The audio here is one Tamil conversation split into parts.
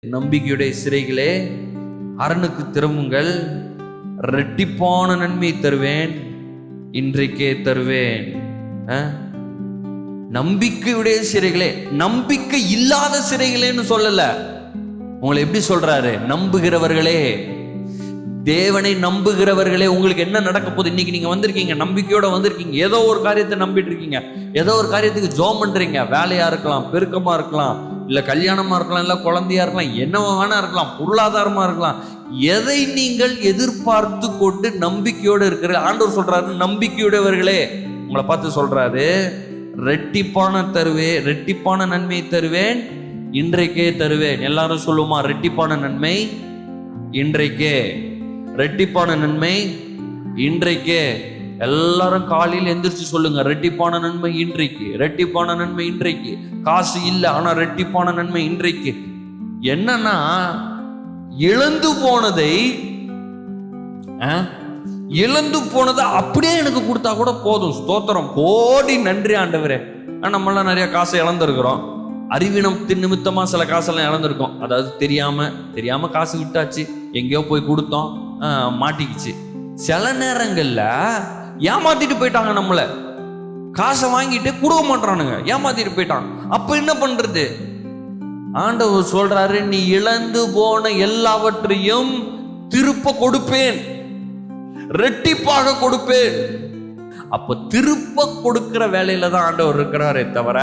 நம்பிக்கையுடைய சிறைகளே அரணுக்கு திரும்புங்கள், இரட்டிப்பான நன்மை தருவேன், இன்றைக்கே தருவேன். நம்பிக்கையுடைய சிறைகளே, நம்பிக்கை இல்லாத சிறைகளேன்னு சொல்லல. உங்களை எப்படி சொல்றாரு? நம்புகிறவர்களே, தேவனை நம்புகிறவர்களே. உங்களுக்கு என்ன நடக்க போகுது? இன்னைக்கு நீங்க வந்திருக்கீங்க, நம்பிக்கையோட வந்திருக்கீங்க, ஏதோ ஒரு காரியத்தை நம்பிட்டு இருக்கீங்க, ஏதோ ஒரு காரியத்துக்கு ஜோம் பண்றீங்க. வேலையா இருக்கலாம், பெருக்கமா இருக்கலாம், இல்ல கல்யாணமா இருக்கலாம், இல்ல குழந்தையா இருக்கலாம், என்னவா வேணா இருக்கலாம், பொருளாதாரமா இருக்கலாம். எதை நீங்கள் எதிர்பார்த்து கொண்டு நம்பிக்கையோடு இருக்கிற ஆண்டவர் சொல்றாரு, நம்பிக்கையுடையவர்களே. உங்களை பார்த்து சொல்றாரு, ரெட்டிப்பான நன்மை தருவேன், இன்றைக்கே தருவேன். எல்லாரும் சொல்லுமா, ரெட்டிப்பான நன்மை இன்றைக்கே, ரெட்டிப்பான நன்மை இன்றைக்கே. எல்லாரும் காலையில் எந்திரிச்சு சொல்லுங்க, ரெட்டிப்பான நன்மை இன்றைக்கு, ரெட்டிப்பான நன்மை இன்றைக்கு. காசு இல்லை, ஆனா ரெட்டிப்பான நன்மை இன்றைக்கு. என்னன்னா, இழந்து போனதை அப்படியே எனக்கு கொடுத்தா கூட போதும். ஸ்தோத்திரம், கோடி நன்றி ஆண்டவரே. நம்மளாம் நிறைய காசை இழந்திருக்கிறோம். அறிவினத்தின் நிமித்தமா சில காசெல்லாம் இழந்திருக்கோம். அதாவது தெரியாம காசு விட்டாச்சு, எங்கேயோ போய் கொடுத்தோம், மாட்டிக்கிச்சு. சில நேரங்கள்ல ஏமாத்திட்டு போயிட்டாங்க, நம்மள காசை வாங்கிட்டு கொடுக்க மாட்டானுங்க, ஏமாத்திட்டு போயிட்டாங்க. அப்ப என்ன பண்றது? ஆண்டவர் சொல்றாரு, நீ இழந்து போன எல்லாவற்றையும் திருப்ப கொடுப்பேன், ரெட்டிப்பாக கொடுப்பேன். அப்ப திருப்ப கொடுக்கிற வேலையில தான் ஆண்டவர் இருக்கிறாரே தவிர,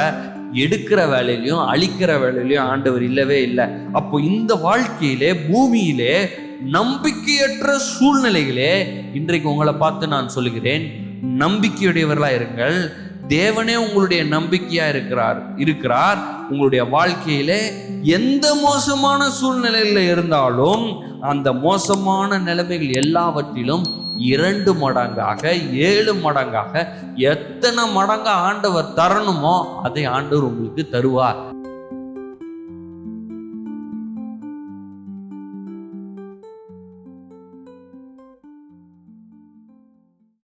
எடுக்கிற வேலையிலையும் அழிக்கிற வேலையிலையும் ஆண்டவர் இல்லவே இல்லை. அப்போ இந்த வாழ்க்கையிலே, பூமியிலே நம்பிக்கையற்ற சூழ்நிலைகளே, இன்றைக்கு உங்களை பார்த்து நான் சொல்லுகிறேன், நம்பிக்கையுடையவர்களா இருங்கள். தேவனே உங்களுடைய நம்பிக்கையா இருக்கிறார். உங்களுடைய வாழ்க்கையிலே எந்த மோசமான சூழ்நிலையில இருந்தாலும், அந்த மோசமான நிலைமைகள் எல்லாவற்றிலும் 2 மடங்காக 7 மடங்காக எத்தனை மடங்கு ஆண்டவர் தரணுமோ அதை ஆண்டவர் உங்களுக்கு தருவார்.